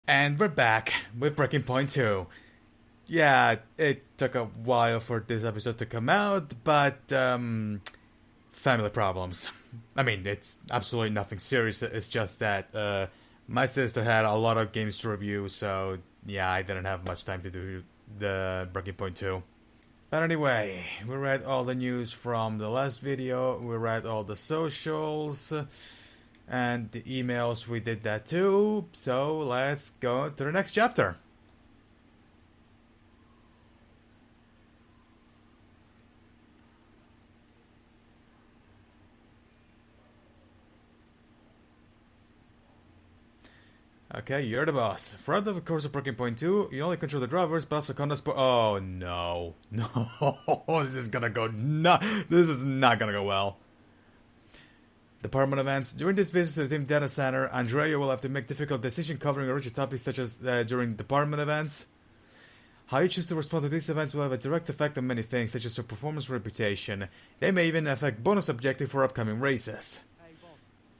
And we're back with Breaking Point 2. Yeah, it took a while for this episode to come out, but, family problems. I mean, it's absolutely nothing serious, it's just that, my sister had a lot of games to review, so, yeah, I didn't have much time to do the Breaking Point 2. But anyway, we read all the news from the last video, we read all the socials, and the emails, we did that too, so let's go to the next chapter. Okay, you're the boss. Throughout the course of Breaking Point 2, you only control the drivers, but also conduct Oh no. No, this is gonna go this is not gonna go well. Department events. During this visit to the team data center, Andrea will have to make difficult decisions covering a range of topics such as during department events. How you choose to respond to these events will have a direct effect on many things, such as your performance reputation. They may even affect bonus objective for upcoming races.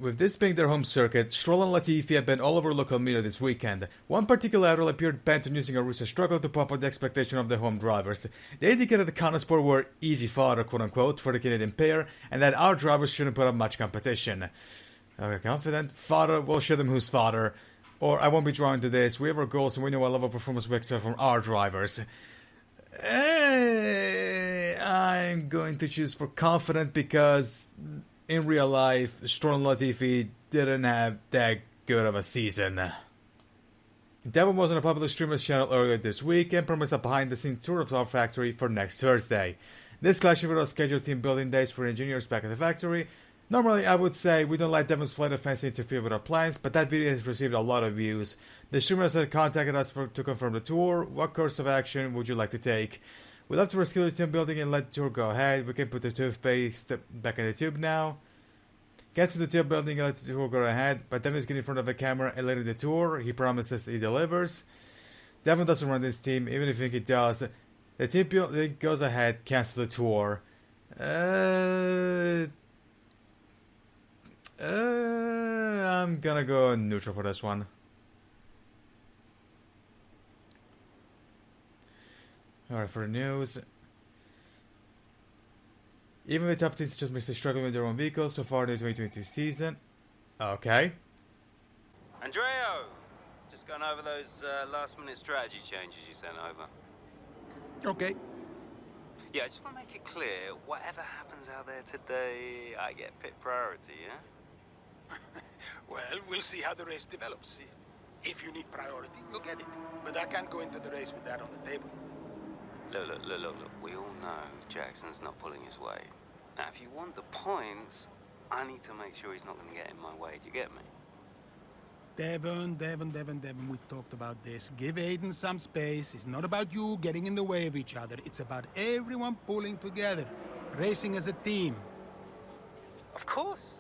With this being their home circuit, Stroll and Latifi have been all over local media this weekend. One particular admiral appeared bent on using a ruse struggle to pump up the expectation of the home drivers. They indicated the Connosport were easy fodder, quote-unquote, for the Canadian pair, and that our drivers shouldn't put up much competition. Okay, confident. Fodder, we'll show them who's fodder. Or I won't be drawing to this. We have our goals and we know what level of performance we expect from our drivers. I'm going to choose for confident because in real life, Stroll and Latifi didn't have that good of a season. Devon was on a popular streamer's channel earlier this week and promised a behind-the-scenes tour of our factory for next Thursday. This clashes with our scheduled team building days for engineers back at the factory. Normally, I would say we don't let Devon's flight of fancy interfere with our plans, but that video has received a lot of views. The streamer has contacted us to confirm the tour. What course of action would you like to take? We'd love to rescue the team building and let the tour go ahead. We can put the toothpaste back in the tube now. Gets to the team building and let the tour go ahead, but Devon is getting in front of the camera and later the tour. He promises he delivers. Devon doesn't run this team, even if you think he does. The team building goes ahead, cancel the tour. I'm gonna go neutral for this one. Alright, for the news. Even with top teams just mostly struggling with their own vehicles so far in the 2022 season. Okay. Andreo! Just going over those last minute strategy changes you sent over. Okay. Yeah, I just want to make it clear, whatever happens out there today, I get pit priority, yeah? Well, we'll see how the race develops. If you need priority, you'll get it. But I can't go into the race with that on the table. Look. We all know Jackson's not pulling his weight. Now, if you want the points, I need to make sure he's not going to get in my way. Do you get me? Devon, we've talked about this. Give Aiden some space. It's not about you getting in the way of each other. It's about everyone pulling together, racing as a team. Of course,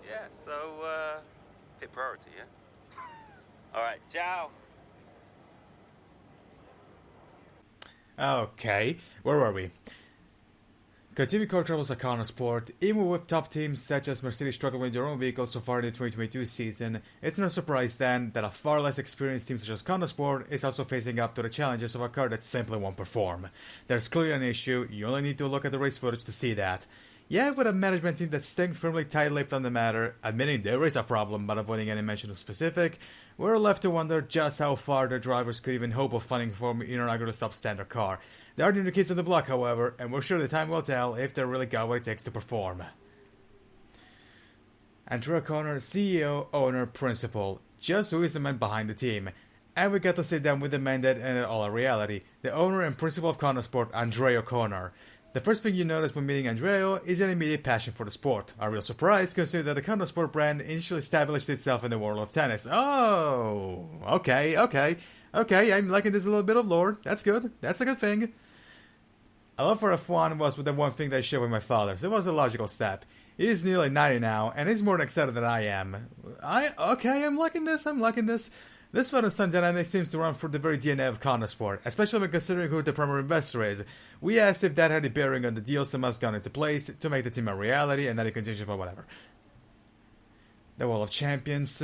yeah. So, pit priority, yeah? All right, ciao. Okay, where were we? Continue car troubles at Connosport. Even with top teams such as Mercedes struggling with their own vehicles so far in the 2022 season, it's no surprise then that a far less experienced team such as Connosport is also facing up to the challenges of a car that simply won't perform. There's clearly an issue, you only need to look at the race footage to see that. Yeah, with a management team that's staying firmly tight-lipped on the matter, admitting there is a problem but avoiding any mention of specific, we're left to wonder just how far the drivers could even hope of finding form in an agro-stop standard car. They are new kids on the block, however, and we're sure the time will tell if they really got what it takes to perform. Andrea O'Connor, CEO, owner, principal. Just who is the man behind the team? And we got to sit down with the man that ended all our reality, the owner and principal of Connosport, Andrea O'Connor. The first thing you notice when meeting Andrea is an immediate passion for the sport. A real surprise considering that the Connosport brand initially established itself in the world of tennis. Oh, okay, I'm liking this a little bit of lore. That's good, that's a good thing. A love for F1 was the one thing that I shared with my father, so it was a logical step. He's nearly 90 now, and he's more excited than I am. I'm liking this. This fun and son dynamic seems to run through the very DNA of Connosport, especially when considering who the primary investor is. We asked if that had a bearing on the deals that must have gone into place to make the team a reality, and then he continues about whatever. The Wall of Champions,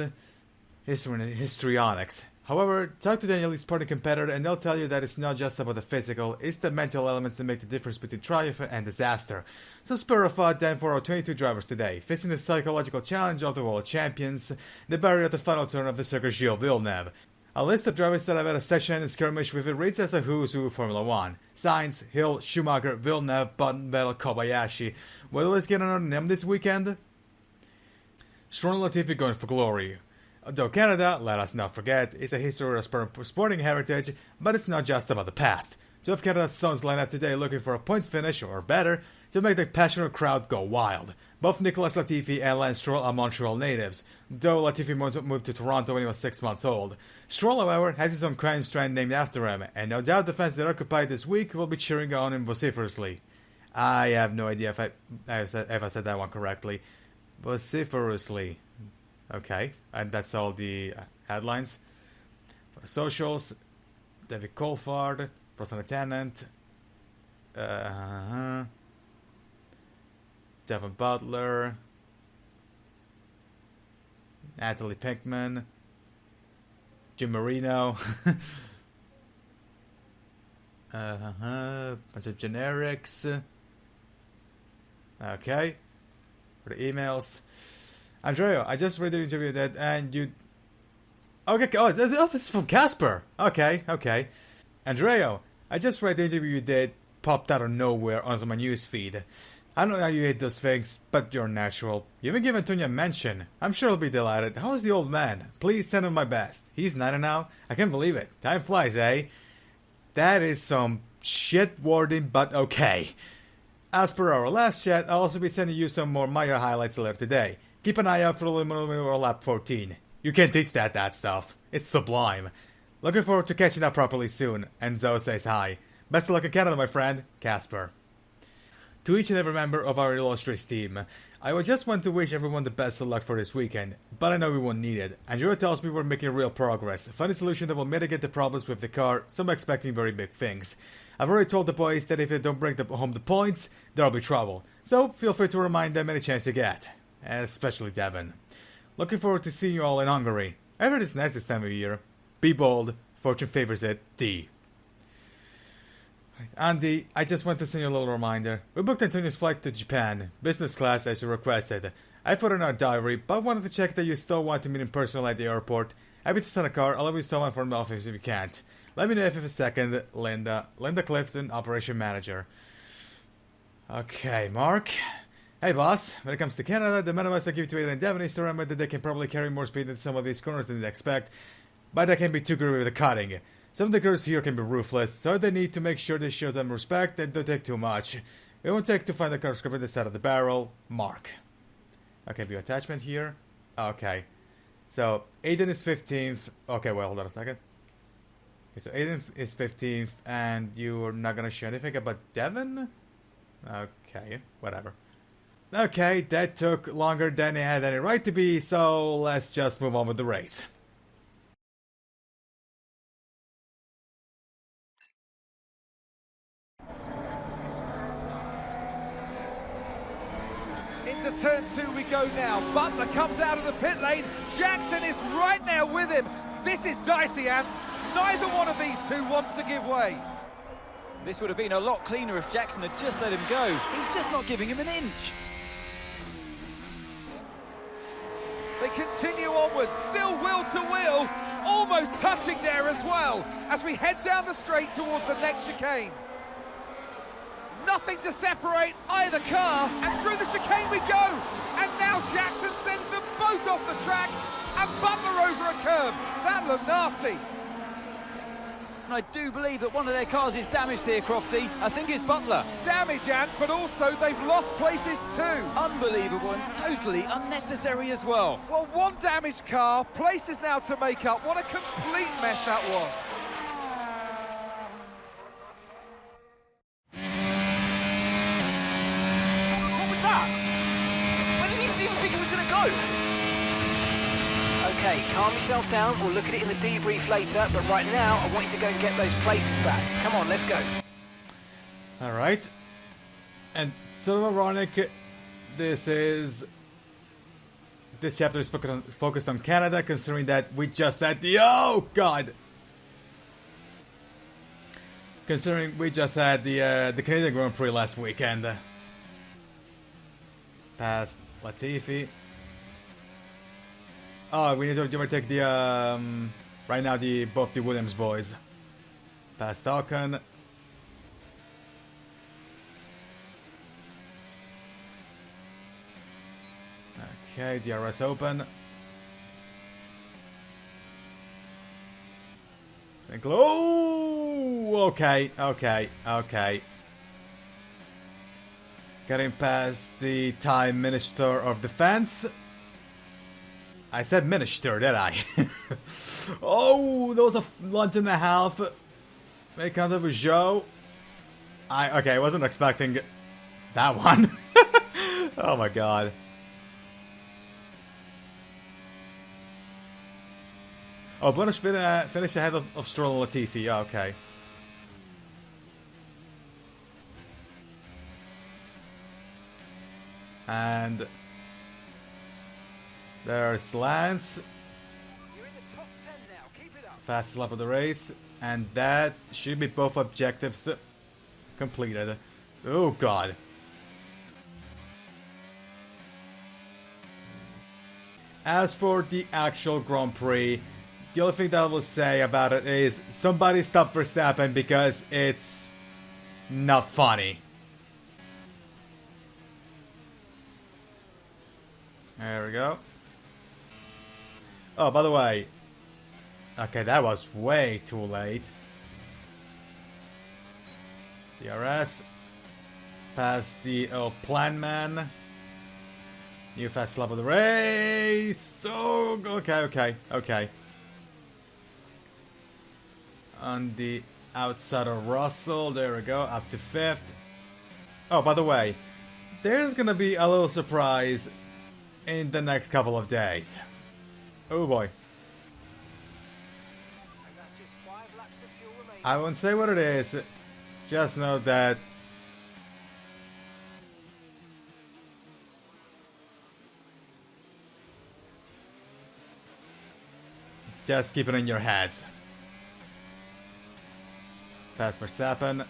Histrionics. However, talk to Daniel, his sporting competitor, and they'll tell you that it's not just about the physical, it's the mental elements that make the difference between triumph and disaster. So spur a thought then for our 22 drivers today, facing the psychological challenge of the world champions, the barrier at the final turn of the Circuit Gilles Villeneuve. A list of drivers that have had a session and skirmish with it reads as a who's who of Formula 1. Sainz, Hill, Schumacher, Villeneuve, Button, Vettel, Kobayashi. Will this get another name this weekend? Stroll and Latifi going for glory. Though Canada, let us not forget, is a history of sporting heritage, but it's not just about the past. Two of Canada's sons line up today looking for a points finish, or better, to make the passionate crowd go wild. Both Nicolas Latifi and Lance Stroll are Montreal natives, though Latifi moved to Toronto when he was 6 months old. Stroll, however, has his own crime strand named after him, and no doubt the fans that occupy this week will be cheering on him vociferously. I have no idea if I said that one correctly. Vociferously. Okay, and that's all the headlines. For socials, David Coulthard, Rosanna Tennant, Devon Butler, Natalie Pinkman, Jim Marino, bunch of generics. Okay, for the emails. Andrea, I just read the interview that, and you... Okay, this is from Casper. Okay. Andrea, I just read the interview you did, popped out of nowhere onto my newsfeed. I don't know how you hate those things, but you're natural. You even give Antonia a mention. I'm sure he'll be delighted. How's the old man? Please send him my best. He's 90 now. I can't believe it. Time flies, eh? That is some shit wording, but okay. As per our last chat, I'll also be sending you some more Maya highlights later today. Keep an eye out for the Luminal Lap 14. You can't teach that stuff. It's sublime. Looking forward to catching up properly soon. And Zoe says hi. Best of luck in Canada, my friend, Casper. To each and every member of our illustrious team, I would just want to wish everyone the best of luck for this weekend, but I know we won't need it. Andrea tells me we're making real progress. Find a solution that will mitigate the problems with the car, so I'm expecting very big things. I've already told the boys that if they don't bring home the points, there'll be trouble. So feel free to remind them any chance you get. Especially Devon. Looking forward to seeing you all in Hungary. I heard it's nice this time of year. Be bold. Fortune favors it. D. Andy, I just want to send you a little reminder. We booked Antonio's flight to Japan, business class as you requested. I put it in our diary, but wanted to check that you still want to meet in person at the airport. Happy to send a car. I'll leave you someone from the office if you can't. Let me know if you have a second. Linda Clifton, Operation Manager. Okay, Mark. Hey boss, when it comes to Canada, the minimums I give to Aiden and Devon is to remember that they can probably carry more speed than some of these corners than they expect, but they can be too greedy with the cutting. Some of the girls here can be ruthless, so they need to make sure they show them respect and don't take too much. It won't take to find the car scraping the side of the barrel. Mark. Okay, view attachment here. Okay. So, Aiden is 15th. Okay, well, hold on a second. Okay, so Aiden is 15th, and you're not gonna share anything about Devon? Okay, whatever. Okay, that took longer than it had any right to be, so let's just move on with the race. Into turn 2 we go now. Butler comes out of the pit lane. Jackson is right there with him. This is dicey, Ant. Neither one of these two wants to give way. This would have been a lot cleaner if Jackson had just let him go. He's just not giving him an inch. They continue onwards, still wheel to wheel, almost touching there as well, as we head down the straight towards the next chicane. Nothing to separate either car, and through the chicane we go. And now Jackson sends them both off the track, and Butler over a curb. That looked nasty. And I do believe that one of their cars is damaged here, Crofty. I think it's Butler. Damage, Ant, but also they've lost places too. Unbelievable and totally unnecessary as well. Well, one damaged car, places now to make up. What a complete mess that was. What was that? Where did you even think it was going to go? Okay, calm yourself down. We'll look at it in the debrief later, but right now I want you to go and get those places back. Come on, let's go. Alright. And sort of ironic, this is this chapter is focused on Canada, considering that we just had the... Oh, God! Considering we just had the Canadian Grand Prix last weekend. Past Latifi. Oh, we need to overtake the, right now, both the Williams boys. Past Ocon. Okay, DRS open. Oh, okay. Getting past the Time Minister of Defense. I said Minister, did I? Oh, that was a lunge and a half. Make count of a Joe. I wasn't expecting that one. Oh my god. Oh, Bonish finished ahead of Stroll and Latifi. Oh, okay. And there's Lance. You're in the top 10 now. Keep it up. Fastest lap of the race. And that should be both objectives completed. Oh, God. As for the actual Grand Prix, the only thing that I will say about it is somebody stop Verstappen because it's not funny. There we go. Oh, by the way. Okay, that was way too late. DRS. Past the plan man. New fast lap of the race. Oh, okay. On the outside of Russell, there we go, up to 5th. Oh, by the way, there's gonna be a little surprise in the next couple of days. Oh boy. And that's just 5 laps of fuel remaining. I won't say what it is, just know that just keep it in your heads. Pass Verstappen.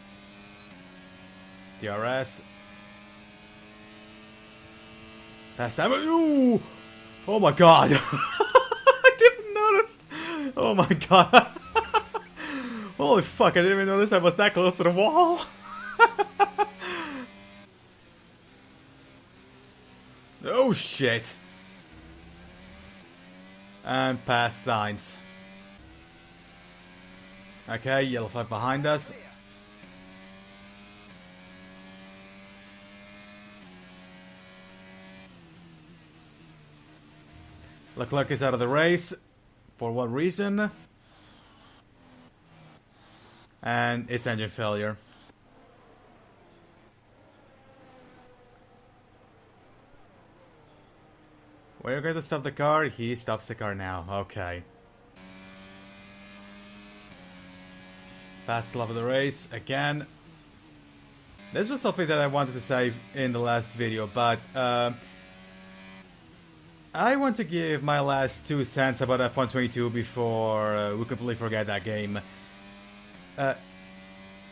DRS. Verstappen. Ooh! Oh my god. I didn't notice. Oh my god. Holy fuck, I didn't even notice I was that close to the wall. Oh shit. And pass Sainz. Okay, yellow flag behind us. Leclerc is out of the race. For what reason? And it's engine failure. We're going to stop the car. He stops the car now. Okay. Fast lap of the race again. This was something that I wanted to say in the last video, but I want to give my last 2 cents about F122 before we completely forget that game.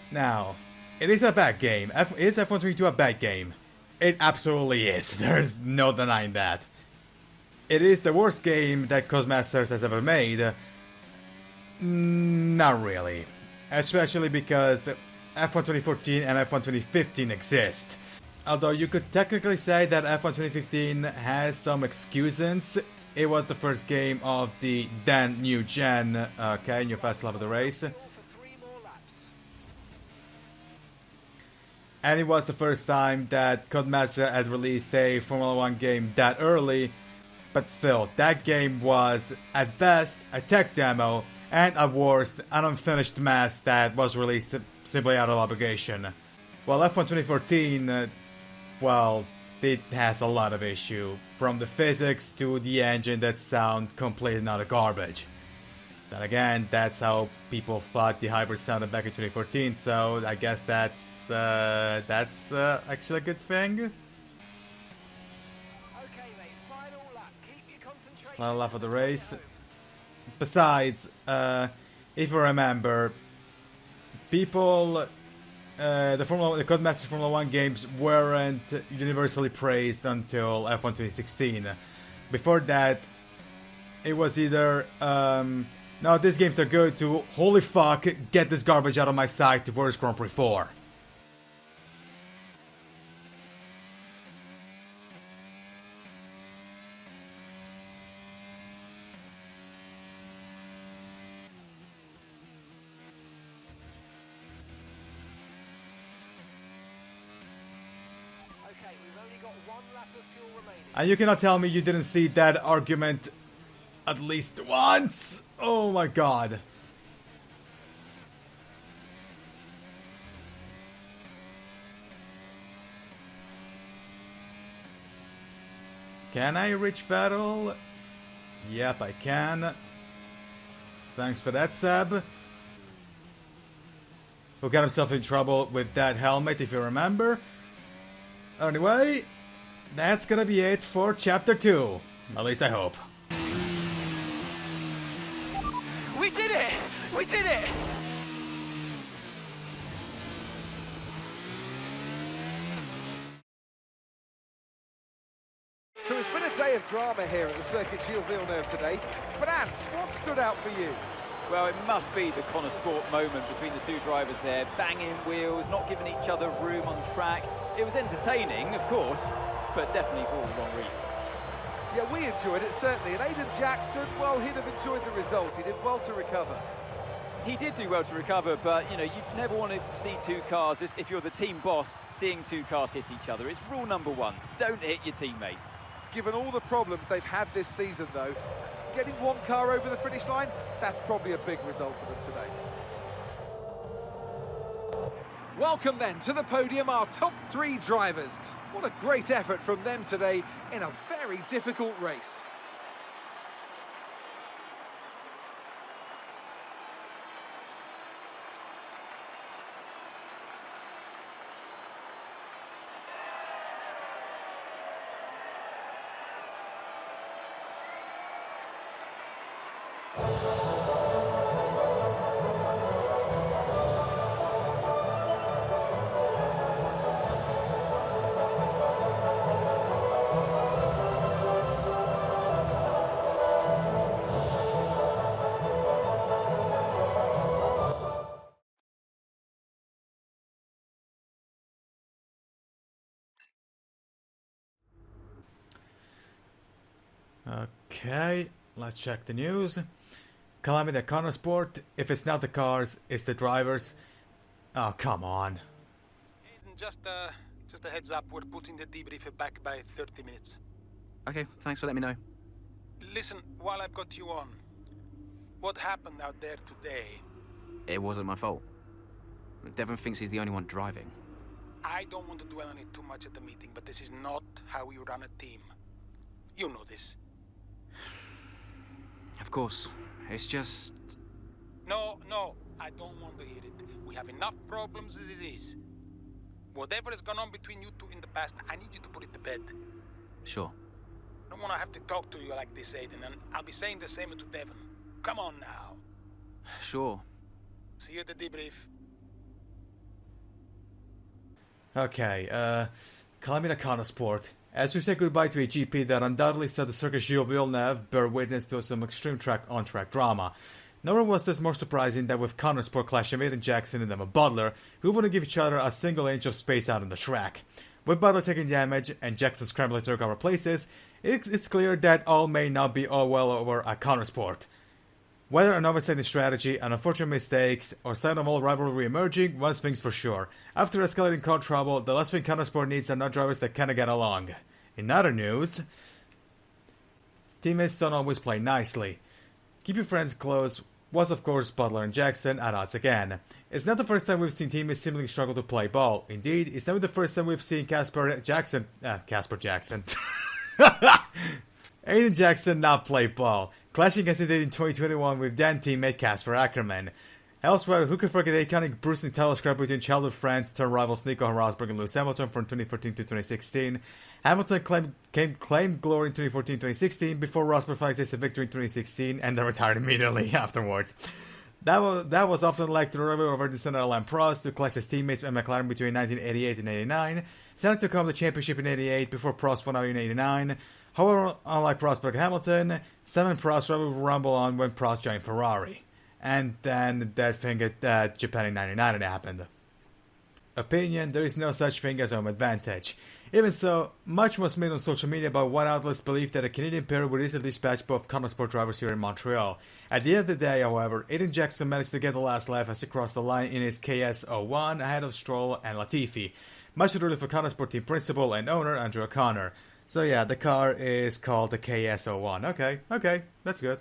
Now, it is a bad game. Is F122 a bad game? It absolutely is. There's no denying that. It is the worst game that Codemasters has ever made. Not really. Especially because F1 2014 and F1 2015 exist. Although you could technically say that F1 2015 has some excuses. It was the first game of the then new gen, okay, new fast lap of the race. And it was the first time that Codemasters had released a Formula 1 game that early. But still, that game was, at best, a tech demo, and at worst, an unfinished mess that was released simply out of obligation. While F1 2014, well, it has a lot of issue, from the physics to the engine that sound completely not a garbage. Then again, that's how people thought the hybrid sounded back in 2014, so I guess that's actually a good thing. Okay, mate, final lap. Keep your final lap of the race. Besides, if you remember, people, the Codemasters Formula 1 games weren't universally praised until F1 2016. Before that, it was either, no, these games are good, to holy fuck, get this garbage out of my sight, to Worst Grand Prix 4. Okay, we've only got 1 lap of fuel remaining. And you cannot tell me you didn't see that argument at least once! Oh my god. Can I reach Vettel? Yep, I can. Thanks for that, Seb. Who got himself in trouble with that helmet, if you remember. Anyway, that's gonna be it for Chapter 2. At least I hope. We did it! We did it! So it's been a day of drama here at the Circuit Gilles Villeneuve today. But Ant, what stood out for you? Well, it must be the Connor Sport moment between the two drivers there, banging wheels, not giving each other room on track. It was entertaining, of course, but definitely for all the wrong reasons. Yeah, we enjoyed it, certainly. And Aiden Jackson, well, he'd have enjoyed the result. He did well to recover. He did do well to recover, but, you know, you'd never want to see two cars, if you're the team boss, seeing two cars hit each other. It's rule number 1, don't hit your teammate. Given all the problems they've had this season, though, getting one car over the finish line, that's probably a big result for them today. Welcome then to the podium, our top 3 drivers. What a great effort from them today in a very difficult race. Okay, let's check the news. Calamity at Connor Sport. If it's not the cars, it's the drivers. Oh, come on. Just a heads up, we're putting the debrief back by 30 minutes. Okay, thanks for letting me know. Listen, while I've got you on, what happened out there today? It wasn't my fault. Devon thinks he's the only one driving. I don't want to dwell on it too much at the meeting, but this is not how we run a team. You know this. Of course. It's just... No, I don't want to hear it. We have enough problems as it is. Whatever has gone on between you two in the past, I need you to put it to bed. Sure. I don't want to have to talk to you like this, Aiden, and I'll be saying the same to Devon. Come on now. Sure. See you at the debrief. Okay, Calamity at Connor Sport. As we say goodbye to a GP that undoubtedly saw the Circuit Gilles Villeneuve bear witness to some extreme on-track drama. Nowhere was this more surprising than with Connor Sport clashing Aiden Jackson and Emma Butler, who wouldn't give each other a single inch of space out on the track. With Butler taking damage and Jackson scrambling to recover places, it's clear that all may not be all well over at Connor Sport. Whether an oversetting strategy, an unfortunate mistakes, or sign of all rivalry emerging, one thing's for sure. After escalating car trouble, the last thing Connor Sport needs are not drivers that kinda get along. In other news, teammates don't always play nicely. Keep your friends close was of course Butler and Jackson at odds again. It's not the first time we've seen teammates seemingly struggle to play ball. Indeed, it's not the first time we've seen Casper Jackson. Aiden Jackson not play ball, clashing against it in 2021 with then teammate Casper Ackerman. Elsewhere, who could forget the iconic Bruce and title scrap between childhood friends turned rivals Nico Rosberg and Lewis Hamilton from 2014 to 2016. Hamilton claimed glory in 2014-2016 before Rosberg finally tasted victory in 2016 and then retired immediately afterwards. That was often like the rivalry over the Alain Prost, who clashed his teammates at McLaren between 1988 and 89. Senna took home the championship in 88 before Prost won out in 89. However, unlike Rosberg and Hamilton, Senna and Prost would rumble on when Prost joined Ferrari. And then that thing at Japan in 99 happened. Opinion, there is no such thing as home advantage. Even so, much was made on social media about one outlets believed that a Canadian pair would easily dispatch both Connosport drivers here in Montreal. At the end of the day, however, Aiden Jackson managed to get the last lap as he crossed the line in his KS01 ahead of Stroll and Latifi. Much ado for Connosport team principal and owner Andrew O'Connor. So yeah, the car is called the KS01. Okay, that's good.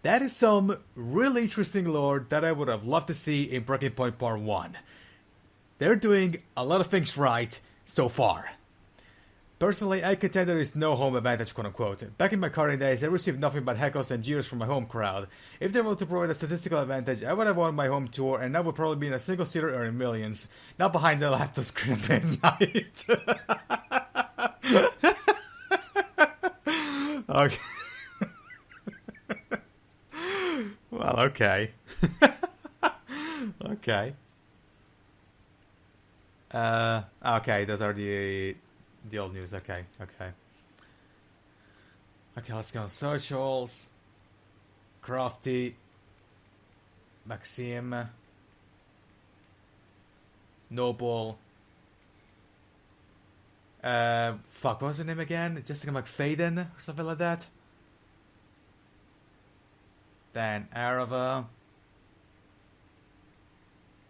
That is some really interesting lore that I would have loved to see in Breaking Point Part 1. They're doing a lot of things right so far. Personally, I contend there is no home advantage, quote unquote. Back in my karting days, I received nothing but heckles and jeers from my home crowd. If they were to provide a statistical advantage, I would have won my home tour, and I would probably be in a single seater earning millions. Not behind the laptop screen at midnight. Okay. Well, okay. Okay. Okay, those are the old news. Okay. Okay, let's go on socials. Crafty. Maxime. Noble. What was her name again? Jessica McFadden or something like that. Dan Arava.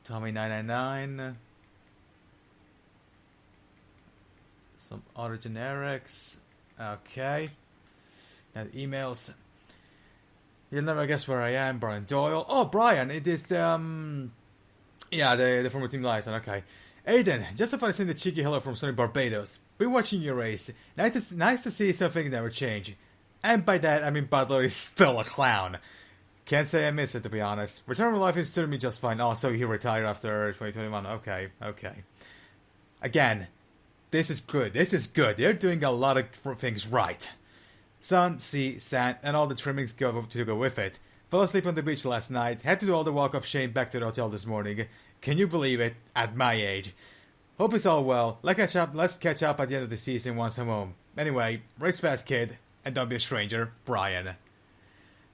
Tommy999. Some other generics. Okay. Now the emails. You'll never guess where I am. Brian Doyle. Oh, Brian. It is the, yeah, the former Team Liaison. Okay. Aiden, just if I send a cheeky hello from sunny Barbados. Been watching your race. Nice to see something never change. And by that, I mean Butler is still a clown. Can't say I miss it, to be honest. Return of Life is suited me just fine. Oh, so he retired after 2021. Okay. Again, this is good. They're doing a lot of things right. Sun, sea, sand, and all the trimmings to go with it. Fell asleep on the beach last night. Had to do all the walk of shame back to the hotel this morning. Can you believe it? At my age. Hope it's all well. Let's catch up at the end of the season once I'm home. Anyway, race fast, kid. And don't be a stranger. Brian.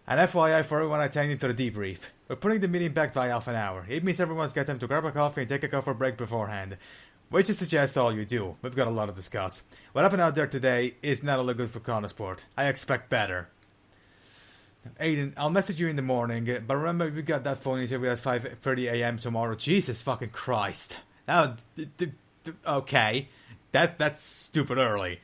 And FYI for everyone attending to the debrief. We're putting the meeting back by half an hour. It means everyone's got time to grab a coffee and take a coffee break beforehand. Which I suggest all you do. We've got a lot to discuss. What happened out there today is not all good for Connosport. I expect better. Aiden, I'll message you in the morning, but remember we got that phone interview at 5:30 a.m. tomorrow. Jesus fucking Christ. Now, okay. That's stupid early.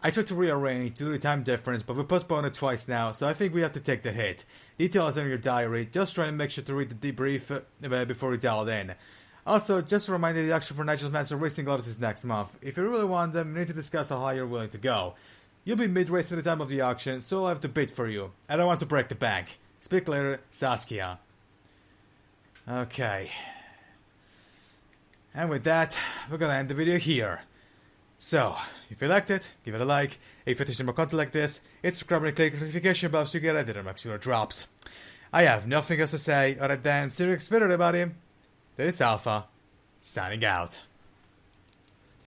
I tried to rearrange due to the time difference, but we postponed it twice now, so I think we have to take the hit. Details in your diary. Just try and make sure to read the debrief before you dial it in. Also, just a reminder, the auction for Nigel's Master Racing Gloves is next month. If you really want them, you need to discuss how high you're willing to go. You'll be mid-race at the time of the auction, so I'll have to bid for you. I don't want to break the bank. Speak later, Saskia. Okay. And with that, we're gonna end the video here. So, if you liked it, give it a like. If you're interested in more content like this, hit subscribe and click the notification bell so you get edited next video drops. I have nothing else to say other than see you next video, everybody. This is Alpha, signing out.